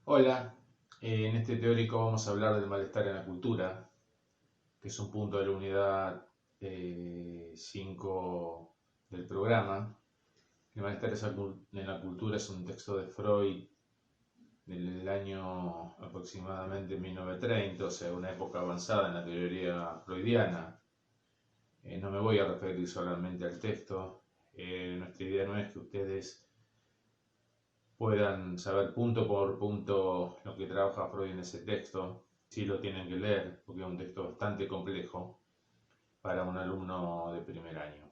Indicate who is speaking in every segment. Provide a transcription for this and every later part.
Speaker 1: Hola, en este teórico vamos a hablar del malestar en la cultura, que es un punto de la unidad 5 del programa. El malestar en la cultura es un texto de Freud del año aproximadamente 1930, o sea, una época avanzada en la teoría freudiana. No me voy a referir solamente al texto. Nuestra idea no es que ustedes puedan saber punto por punto lo que trabaja Freud en ese texto. Sí lo tienen que leer, porque es un texto bastante complejo para un alumno de primer año.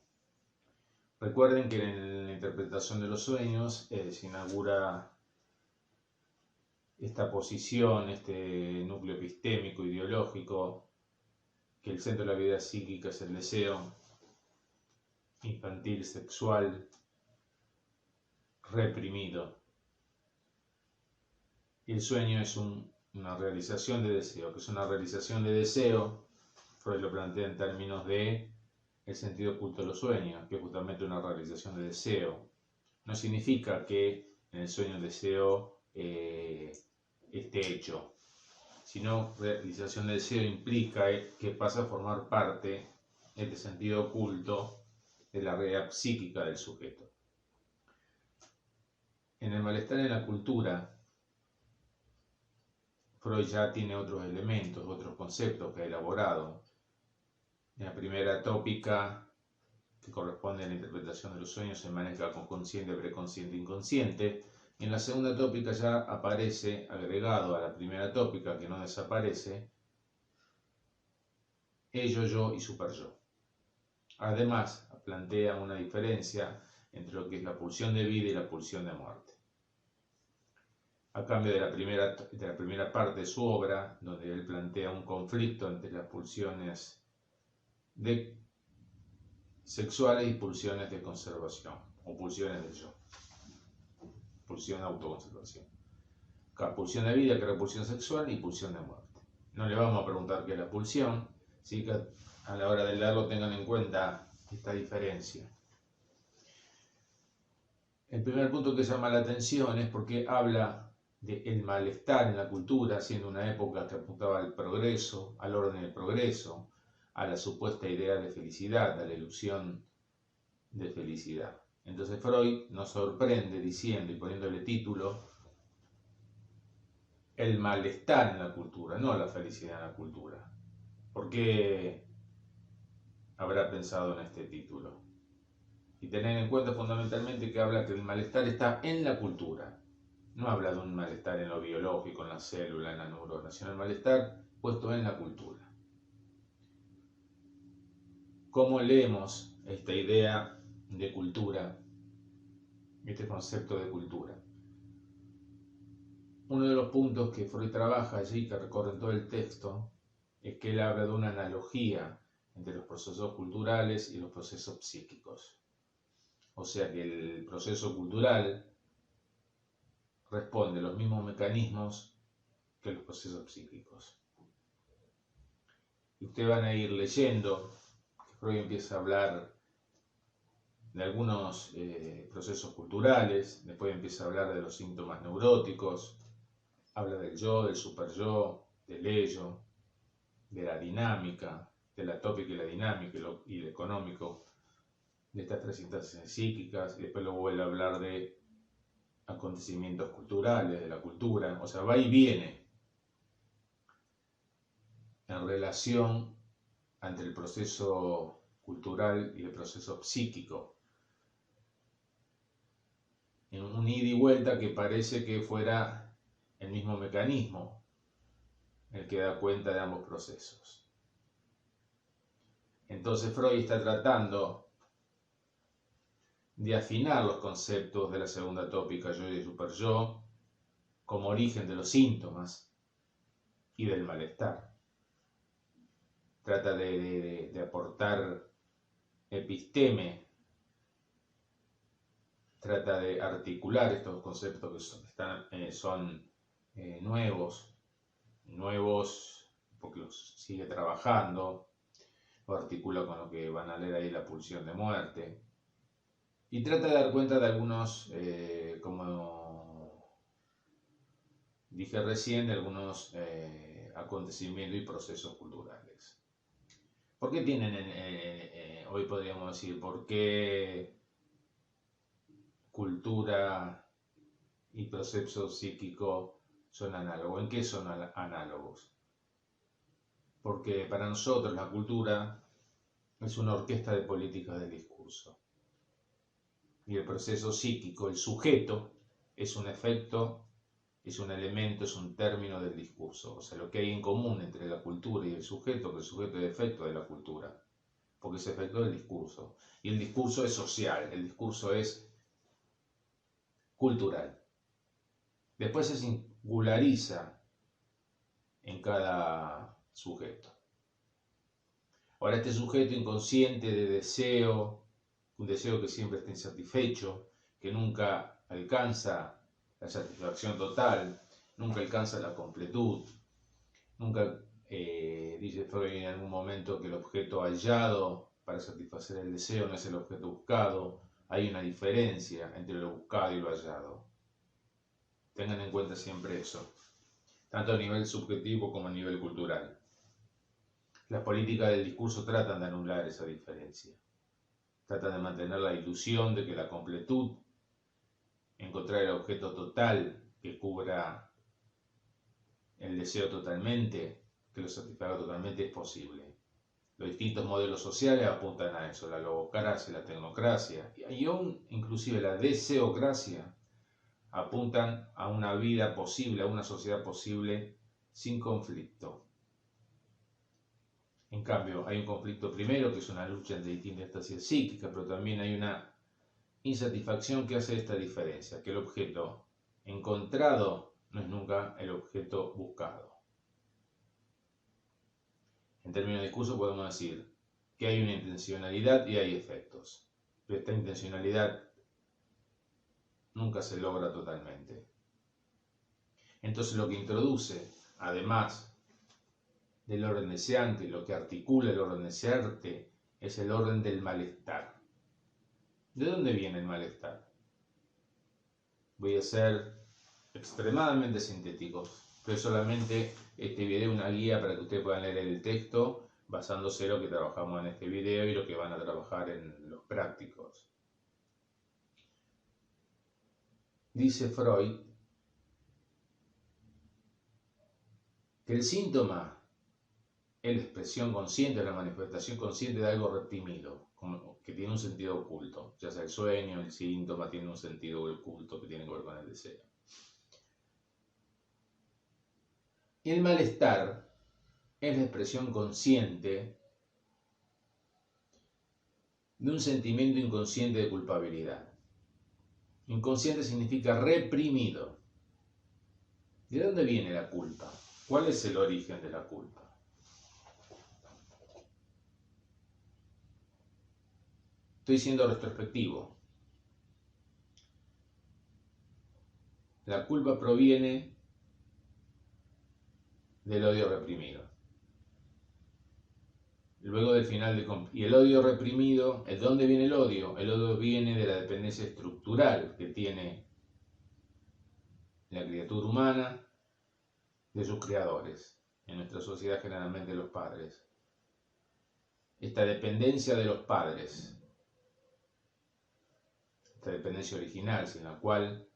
Speaker 1: Recuerden que en la interpretación de los sueños se inaugura esta posición, este núcleo epistémico, ideológico, que el centro de la vida psíquica es el deseo infantil, sexual, reprimido. Y el sueño es una realización de deseo, que es una realización de deseo. Freud lo plantea en términos de el sentido oculto de los sueños, que es justamente una realización de deseo. No significa que en el sueño el deseo esté hecho, sino realización de deseo implica que pasa a formar parte este sentido oculto de la realidad psíquica del sujeto. En el malestar en la cultura, Freud ya tiene otros elementos, otros conceptos que ha elaborado. En la primera tópica, que corresponde a la interpretación de los sueños, se maneja con consciente, preconsciente, inconsciente. Y en la segunda tópica ya aparece, agregado a la primera tópica, que no desaparece, ello, yo y superyo. Además, plantea una diferencia entre lo que es la pulsión de vida y la pulsión de muerte. A cambio de la primera parte de su obra, donde él plantea un conflicto entre las pulsiones sexuales y pulsiones de conservación, o pulsiones del yo, pulsión de autoconservación. Pulsión de vida, que era pulsión sexual, y pulsión de muerte. No le vamos a preguntar qué es la pulsión, así que a la hora de leerlo tengan en cuenta esta diferencia. El primer punto que llama la atención es porque habla del malestar en la cultura, siendo una época que apuntaba al progreso, al orden del progreso, a la supuesta idea de felicidad, a la ilusión de felicidad. Entonces Freud nos sorprende diciendo y poniéndole título el malestar en la cultura, no la felicidad en la cultura. ¿Por qué habrá pensado en este título? Y tener en cuenta fundamentalmente que habla que el malestar está en la cultura. No habla de un malestar en lo biológico, en la célula, en la neurona, sino el malestar puesto en la cultura. ¿Cómo leemos esta idea de cultura, este concepto de cultura? Uno de los puntos que Freud trabaja allí, que recorre todo el texto, es que él habla de una analogía entre los procesos culturales y los procesos psíquicos. O sea que el proceso cultural responde a los mismos mecanismos que los procesos psíquicos. Y ustedes van a ir leyendo que Freud empieza a hablar de algunos procesos culturales, después empieza a hablar de los síntomas neuróticos, habla del yo, del superyo, del ello, de la dinámica, de la tópica y la dinámica y el económico, de estas tres instancias psíquicas, y después luego vuelve a hablar de acontecimientos culturales, de la cultura, o sea, va y viene en relación entre el proceso cultural y el proceso psíquico, en un ida y vuelta que parece que fuera el mismo mecanismo el que da cuenta de ambos procesos. Entonces Freud está tratando de afinar los conceptos de la segunda tópica, yo y superyo, como origen de los síntomas y del malestar. Trata de aportar episteme, trata de articular estos conceptos que son nuevos porque los sigue trabajando, lo articula con lo que van a leer ahí, la pulsión de muerte, y trata de dar cuenta de algunos como dije recién, de algunos acontecimientos y procesos culturales. ¿Por qué tienen, hoy podríamos decir, por qué cultura y proceso psíquico son análogos? ¿En qué son análogos? Porque para nosotros la cultura es una orquesta de políticas del discurso. Y el proceso psíquico, el sujeto, es un efecto, es un elemento, es un término del discurso. O sea, lo que hay en común entre la cultura y el sujeto, que el sujeto es efecto de la cultura, porque es efecto del discurso. Y el discurso es social, el discurso es cultural. Después se singulariza en cada sujeto. Ahora, este sujeto inconsciente de deseo, un deseo que siempre está insatisfecho, que nunca alcanza la satisfacción total, nunca alcanza la completud, nunca, dice Freud en algún momento, que el objeto hallado para satisfacer el deseo no es el objeto buscado. Hay una diferencia entre lo buscado y lo hallado. Tengan en cuenta siempre eso, tanto a nivel subjetivo como a nivel cultural. Las políticas del discurso tratan de anular esa diferencia. Tratan de mantener la ilusión de que la completud, encontrar el objeto total que cubra el deseo totalmente, que lo satisfaga totalmente, es posible. Los distintos modelos sociales apuntan a eso, la logocracia, la tecnocracia y aún inclusive la deseocracia apuntan a una vida posible, a una sociedad posible sin conflicto. En cambio, hay un conflicto primero, que es una lucha entre distintas estancias psíquicas, pero también hay una insatisfacción que hace esta diferencia, que el objeto encontrado no es nunca el objeto buscado. En términos de discurso podemos decir que hay una intencionalidad y hay efectos, pero esta intencionalidad nunca se logra totalmente. Entonces lo que introduce, además del orden deseante, lo que articula el orden deseante, es el orden del malestar. ¿De dónde viene el malestar? Voy a ser extremadamente sintético, pero solamente este video es una guía para que ustedes puedan leer el texto basándose en lo que trabajamos en este video y lo que van a trabajar en los prácticos. Dice Freud que el síntoma es la expresión consciente, la manifestación consciente de algo reprimido, que tiene un sentido oculto, ya sea el sueño, el síntoma tiene un sentido oculto que tiene que ver con el deseo. Y el malestar es la expresión consciente de un sentimiento inconsciente de culpabilidad. Inconsciente significa reprimido. ¿De dónde viene la culpa? ¿Cuál es el origen de la culpa? Estoy siendo retrospectivo. La culpa proviene del odio reprimido. Luego del final y el odio reprimido, ¿de dónde viene el odio? El odio viene de la dependencia estructural que tiene la criatura humana de sus creadores, en nuestra sociedad generalmente los padres. Esta dependencia de los padres, esta dependencia original, sin la cual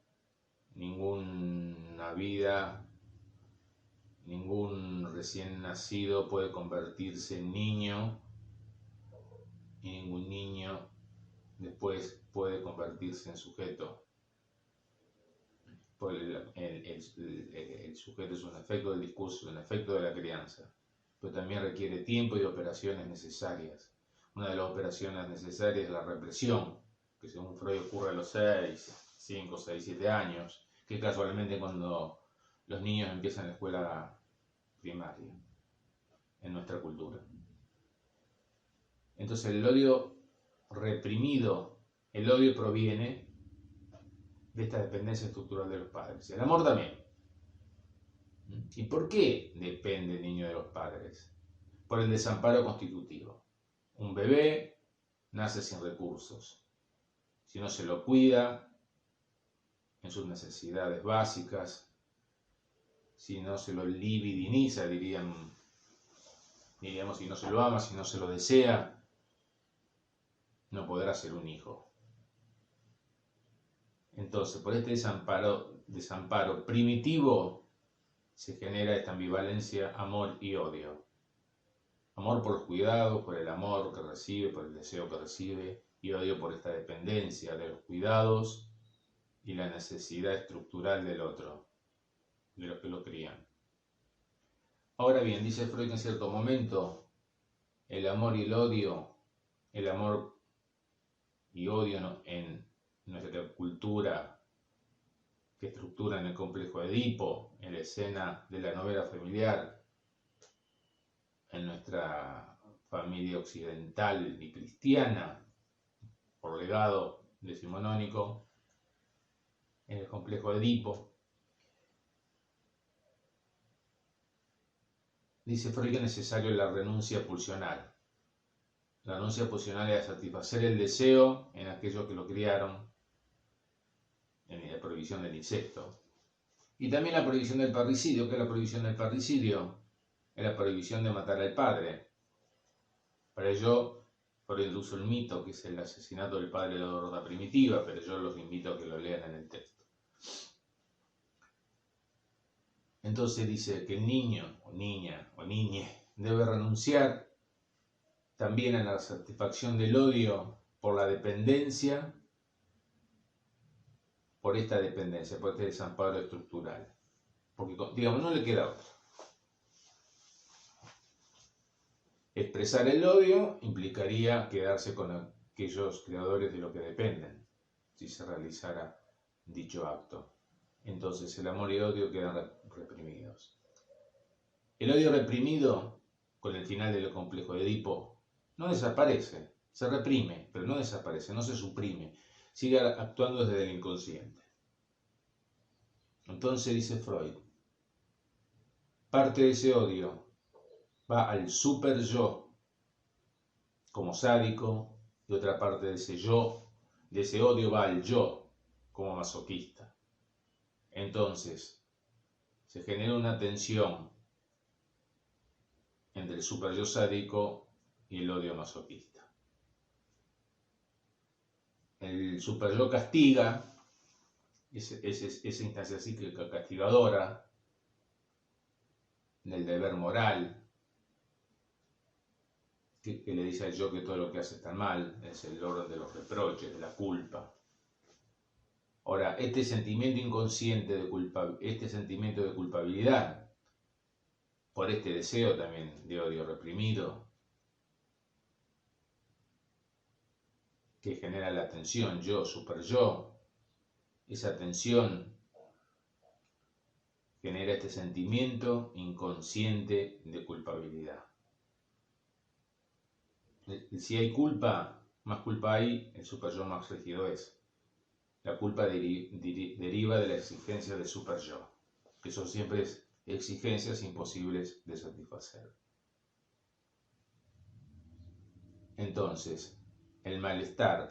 Speaker 1: ninguna vida, ningún recién nacido puede convertirse en niño y ningún niño después puede convertirse en sujeto. Porque el sujeto es un efecto del discurso, un efecto de la crianza, pero también requiere tiempo y operaciones necesarias. Una de las operaciones necesarias es la represión, que según Freud ocurre a los 5, 6, 7 años, que es casualmente cuando los niños empiezan la escuela primaria en nuestra cultura. Entonces el odio reprimido, el odio proviene de esta dependencia estructural de los padres. El amor también. ¿Y por qué depende el niño de los padres? Por el desamparo constitutivo. Un bebé nace sin recursos. Si no se lo cuida en sus necesidades básicas, si no se lo libidiniza, diríamos, si no se lo ama, si no se lo desea, no podrá ser un hijo. Entonces, por este desamparo primitivo se genera esta ambivalencia, amor y odio. Amor por los cuidados, por el amor que recibe, por el deseo que recibe, y odio por esta dependencia de los cuidados y la necesidad estructural del otro, de los que lo crían. Ahora bien, dice Freud que en cierto momento el amor y el amor y odio en nuestra cultura que estructura en el complejo de Edipo, en la escena de la novela familiar, en nuestra familia occidental y cristiana, por legado decimonónico, en el complejo de Edipo. Dice Freud que es necesario la renuncia pulsional. La renuncia pulsional es satisfacer el deseo en aquellos que lo criaron, en la prohibición del incesto. Y también la prohibición del parricidio. ¿Qué es la prohibición del parricidio? Es la prohibición de matar al padre. Para ello, Freud usa el mito, que es el asesinato del padre de la horda primitiva, pero yo los invito a que lo lean en el texto. Entonces dice que el niño, o niña, o niñe, debe renunciar también a la satisfacción del odio por la dependencia, por esta dependencia, por este desamparo estructural. Porque, digamos, no le queda otra. Expresar el odio implicaría quedarse con aquellos creadores de lo que dependen, si se realizara dicho acto. Entonces el amor y el odio quedan reprimidos. El odio reprimido, con el final del complejo de Edipo, no desaparece, se reprime, pero no desaparece, no se suprime, sigue actuando desde el inconsciente. Entonces dice Freud, parte de ese odio va al super yo como sádico, y otra parte de ese yo, de ese odio va al yo como masoquista. Entonces, se genera una tensión entre el super yo sádico y el odio masoquista. El super yo castiga, esa instancia psíquica castigadora, del deber moral, que le dice al yo que todo lo que hace está mal, es el orden de los reproches, de la culpa. Ahora, este sentimiento inconsciente este sentimiento de culpabilidad, por este deseo también de odio reprimido, que genera la tensión yo, super yo, esa tensión genera este sentimiento inconsciente de culpabilidad. Si hay culpa, más culpa hay, el super yo más rígido es. La culpa deriva de la exigencia del super yo, que son siempre exigencias imposibles de satisfacer. Entonces, el malestar,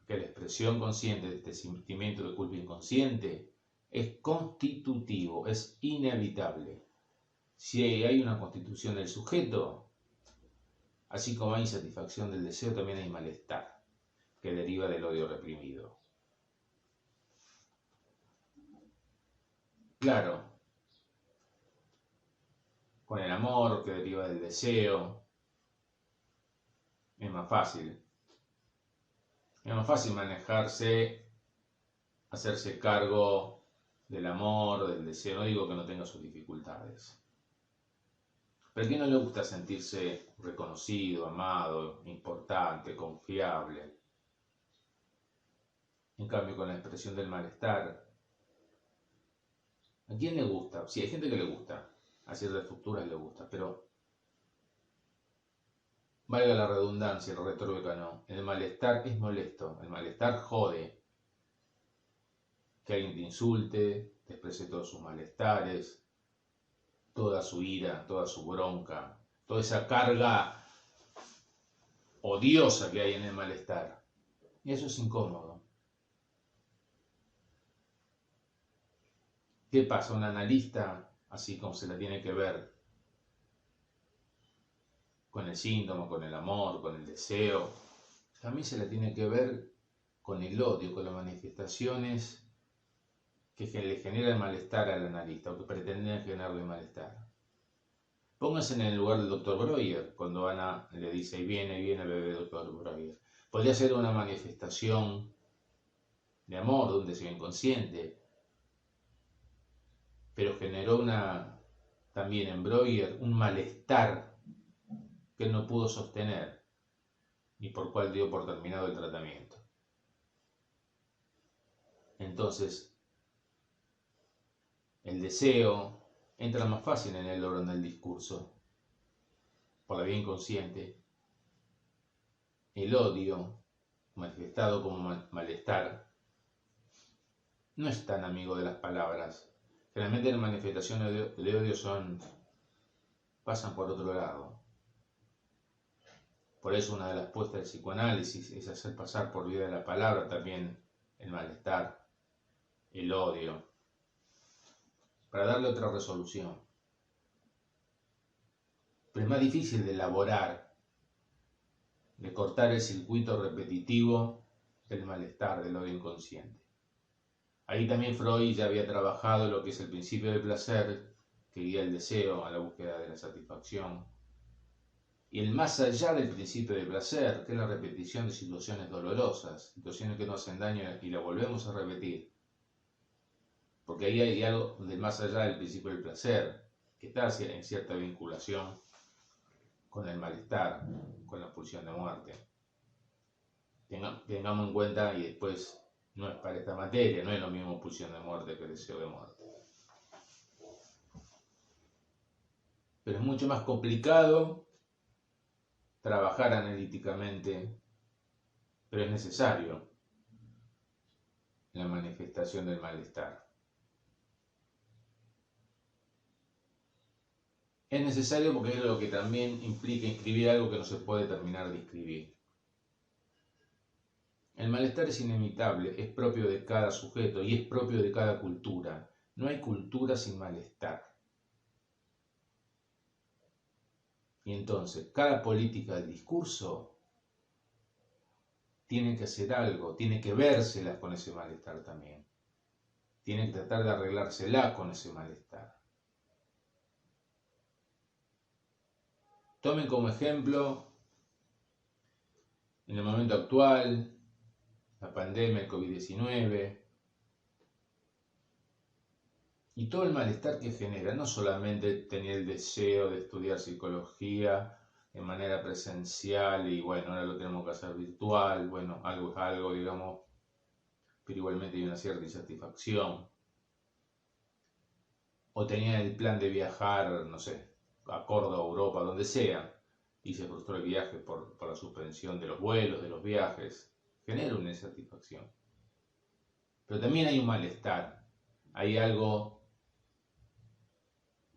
Speaker 1: que es la expresión consciente de este sentimiento de culpa inconsciente, es constitutivo, es inevitable. Si hay una constitución del sujeto, así como hay insatisfacción del deseo, también hay malestar, que deriva del odio reprimido. Claro, con el amor que deriva del deseo, es más fácil. Es más fácil manejarse, hacerse cargo del amor, del deseo. No digo que no tenga sus dificultades. Pero ¿a quién no le gusta sentirse reconocido, amado, importante, confiable? En cambio, con la expresión del malestar, ¿a quién le gusta? Sí, hay gente que le gusta, a ciertas estructuras le gusta, pero valga la redundancia, el retrógrado no. El malestar es molesto, el malestar jode. Que alguien te insulte, te exprese todos sus malestares, toda su ira, toda su bronca, toda esa carga odiosa que hay en el malestar. Y eso es incómodo. ¿Qué pasa? Un analista, así como se la tiene que ver con el síntoma, con el amor, con el deseo, también se la tiene que ver con el odio, con las manifestaciones que le generan malestar al analista o que pretenden generarle malestar. Pónganse en el lugar del doctor Breuer, cuando Ana le dice, ahí viene el bebé doctor Breuer. Podría ser una manifestación de amor, de un deseo inconsciente, pero generó también en Breuer un malestar que él no pudo sostener y por cual dio por terminado el tratamiento. Entonces, el deseo entra más fácil en el orden del discurso, por la vía inconsciente. El odio, manifestado como malestar, no es tan amigo de las palabras. Generalmente las manifestaciones de odio pasan por otro lado. Por eso una de las puestas del psicoanálisis es hacer pasar por vía de la palabra también el malestar, el odio, para darle otra resolución. Pero es más difícil de elaborar, de cortar el circuito repetitivo del malestar, del odio inconsciente. Ahí también Freud ya había trabajado lo que es el principio del placer, que guía el deseo a la búsqueda de la satisfacción. Y el más allá del principio del placer, que es la repetición de situaciones dolorosas, situaciones que nos hacen daño y la volvemos a repetir. Porque ahí hay algo del más allá del principio del placer, que está en cierta vinculación con el malestar, con la pulsión de muerte. Tengamos en cuenta, y después no es para esta materia, no es lo mismo pulsión de muerte que deseo de muerte. Pero es mucho más complicado trabajar analíticamente, pero es necesario la manifestación del malestar. Es necesario porque es lo que también implica inscribir algo que no se puede terminar de inscribir. El malestar es inevitable, es propio de cada sujeto y es propio de cada cultura. No hay cultura sin malestar. Y entonces, cada política del discurso tiene que hacer algo, tiene que vérselas con ese malestar también. Tiene que tratar de arreglársela con ese malestar. Tomen como ejemplo, en el momento actual, la pandemia, el COVID-19, y todo el malestar que genera, no solamente tener el deseo de estudiar psicología de manera presencial y bueno, ahora lo tenemos que hacer virtual, bueno, algo es algo, digamos, pero igualmente hay una cierta insatisfacción. O tenían el plan de viajar, no sé, a Córdoba, Europa, donde sea, y se frustró el viaje por la suspensión de los vuelos, de los viajes, genera una insatisfacción. Pero también hay un malestar, hay algo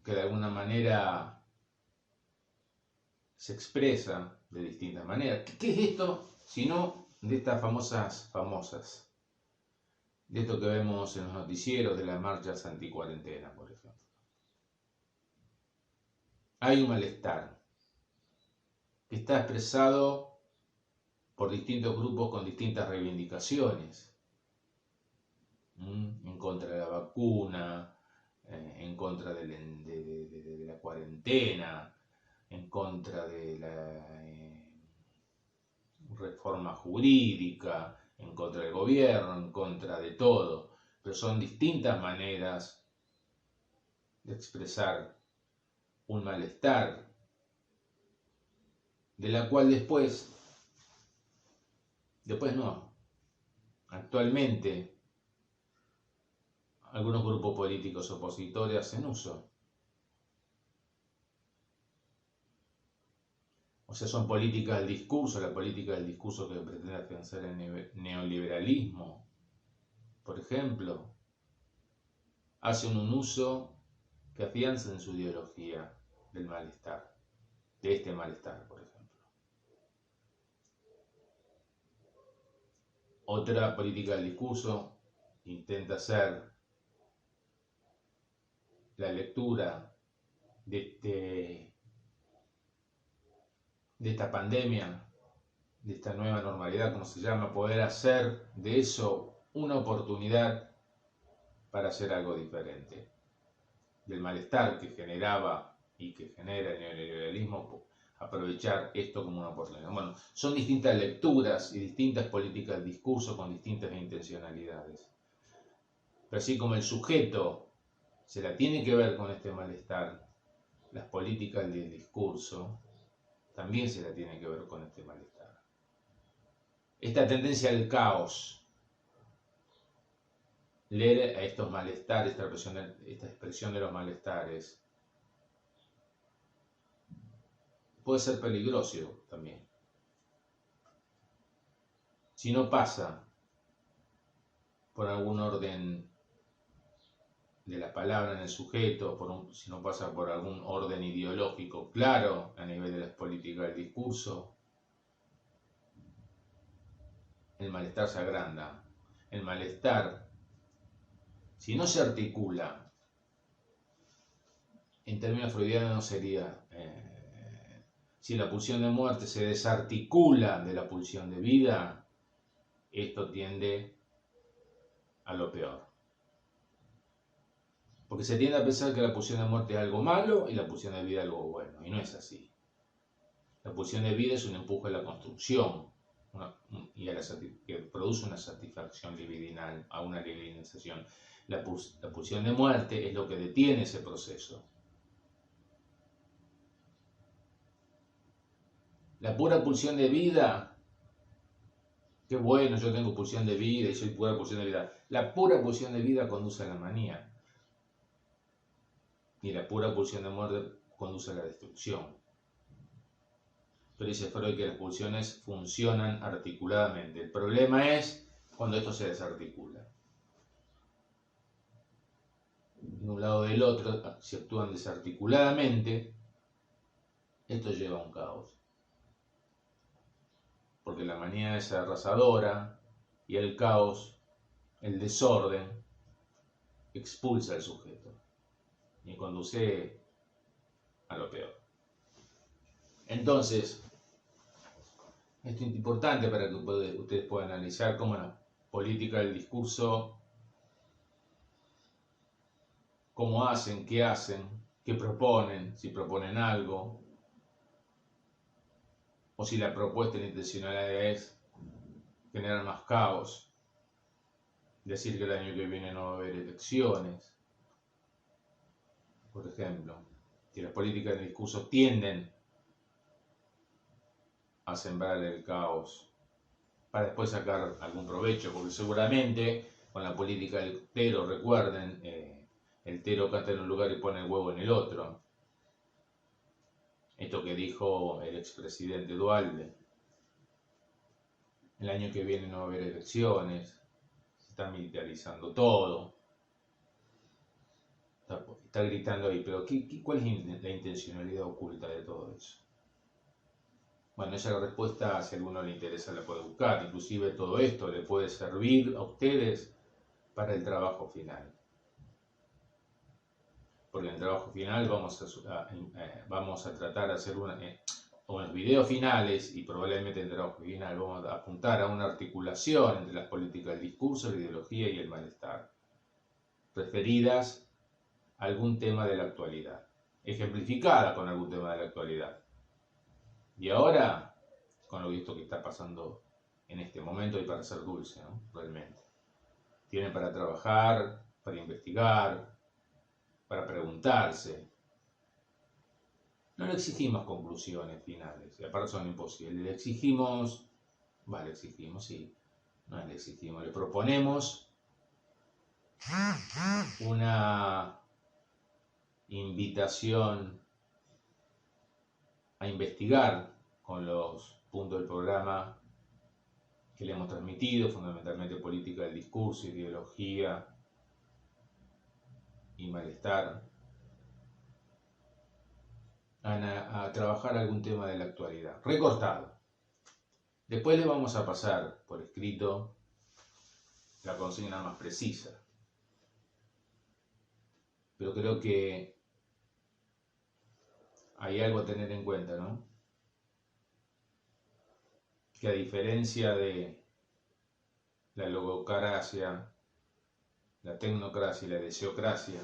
Speaker 1: que de alguna manera se expresa de distintas maneras. ¿Qué es esto? Sino de estas famosas, de esto que vemos en los noticieros de las marchas anticuarentena, por ejemplo. Hay un malestar que está expresado por distintos grupos con distintas reivindicaciones, en contra de la vacuna, en contra de la cuarentena, en contra de la reforma jurídica, en contra del gobierno, en contra de todo, pero son distintas maneras de expresar un malestar, de la cual después no, actualmente algunos grupos políticos opositores hacen uso. O sea, son políticas del discurso, la política del discurso que pretende afianzar el neoliberalismo, por ejemplo, hacen un uso que afianza en su ideología del malestar, de este malestar, por ejemplo. Otra política del discurso intenta ser la lectura de esta pandemia, de esta nueva normalidad, como se llama, poder hacer de eso una oportunidad para hacer algo diferente. Del malestar que generaba y que genera el neoliberalismo, aprovechar esto como una oportunidad. Bueno, son distintas lecturas y distintas políticas de discurso con distintas intencionalidades. Pero así como el sujeto se la tiene que ver con este malestar, las políticas del discurso también se la tienen que ver con este malestar. Esta tendencia al caos, leer a estos malestares, esta expresión de los malestares, puede ser peligroso también. Si no pasa por algún orden de la palabra en el sujeto, si no pasa por algún orden ideológico claro a nivel de las políticas del discurso, el malestar se agranda. El malestar, si no se articula, en términos freudianos sería, si la pulsión de muerte se desarticula de la pulsión de vida, esto tiende a lo peor. Porque se tiende a pensar que la pulsión de muerte es algo malo y la pulsión de vida algo bueno, y no es así. La pulsión de vida es un empuje a la construcción que produce una satisfacción libidinal, a una libidinización. La pulsión de muerte es lo que detiene ese proceso. La pura pulsión de vida, qué bueno, yo tengo pulsión de vida y soy pura pulsión de vida. La pura pulsión de vida conduce a la manía. Y la pura pulsión de muerte conduce a la destrucción. Pero dice Freud que las pulsiones funcionan articuladamente. El problema es cuando esto se desarticula. De un lado o del otro, si actúan desarticuladamente, esto lleva a un caos. Porque la manía es arrasadora y el caos, el desorden, expulsa al sujeto y conduce a lo peor. Entonces, esto es importante para que ustedes puedan analizar cómo la política del discurso, cómo hacen, qué proponen, si proponen algo, o si la propuesta y la intencionalidad es generar más caos, decir que el año que viene no va a haber elecciones, por ejemplo, que las políticas del discurso tienden a sembrar el caos para después sacar algún provecho, porque seguramente con la política del tero, recuerden, el tero canta en un lugar y pone el huevo en el otro. Esto que dijo el expresidente Duhalde. El año que viene no va a haber elecciones, se está militarizando todo. Está gritando ahí, pero ¿cuál es la intencionalidad oculta de todo eso? Bueno, esa respuesta, si a alguno le interesa, la puede buscar. Inclusive todo esto le puede servir a ustedes para el trabajo final. Porque en el trabajo final vamos a tratar de hacer o en los videos finales, y probablemente en el trabajo final vamos a apuntar a una articulación entre las políticas del discurso, la ideología y el malestar, referidas a algún tema de la actualidad, ejemplificada con algún tema de la actualidad. Y ahora, con lo visto que está pasando en este momento, y para ser dulce, ¿no? Realmente. Tienen para trabajar, para investigar, para preguntarse. No le exigimos conclusiones finales, y aparte son imposibles. Le exigimos, sí, no le exigimos, le proponemos una invitación a investigar con los puntos del programa que le hemos transmitido, fundamentalmente política del discurso, ideología y malestar, a trabajar algún tema de la actualidad, recortado. Después le vamos a pasar por escrito la consigna más precisa. pero creo que hay algo a tener en cuenta, ¿no? Que a diferencia de la logocracia, la tecnocracia y la deseocracia,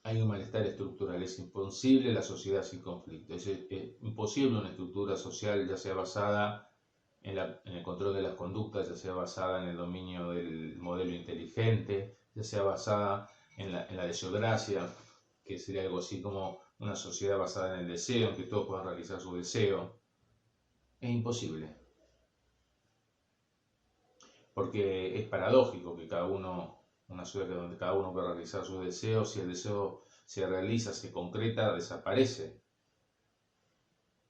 Speaker 1: hay un malestar estructural. Es imposible la sociedad sin conflicto. Es imposible una estructura social, ya sea basada en el control de las conductas, ya sea basada en el dominio del modelo inteligente, ya sea basada en la desografía, que sería algo así como una sociedad basada en el deseo, en que todos puedan realizar su deseo. Es imposible. Porque es paradójico que una sociedad donde cada uno pueda realizar sus deseos, si el deseo se realiza, se concreta, desaparece.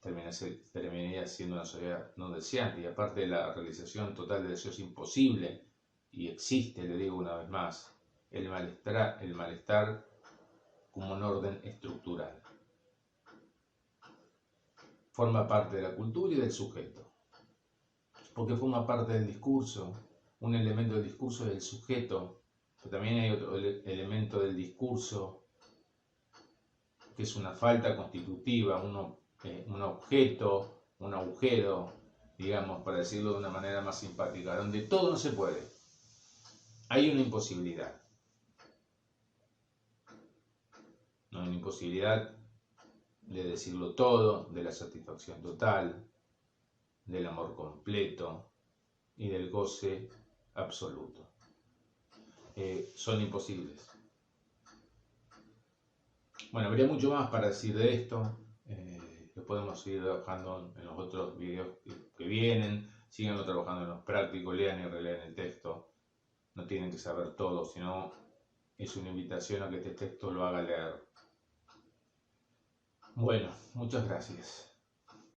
Speaker 1: Terminaría siendo una sociedad no deseante, y aparte la realización total de deseos es imposible, y existe, le digo una vez más, el malestar como un orden estructural. Forma parte de la cultura y del sujeto, porque forma parte del discurso. Un elemento del discurso es el sujeto, pero también hay otro elemento del discurso que es una falta constitutiva, un objeto, un agujero, digamos, para decirlo de una manera más simpática, donde todo no se puede. Hay una imposibilidad. No hay una imposibilidad de decirlo todo, de la satisfacción total, del amor completo y del goce absoluto. Son imposibles. Bueno, habría mucho más para decir de esto. Lo podemos seguir trabajando en los otros videos que vienen. Síganlo trabajando en los prácticos, lean y relean el texto. No tienen que saber todo, sino es una invitación a que este texto lo haga leer. Bueno, muchas gracias.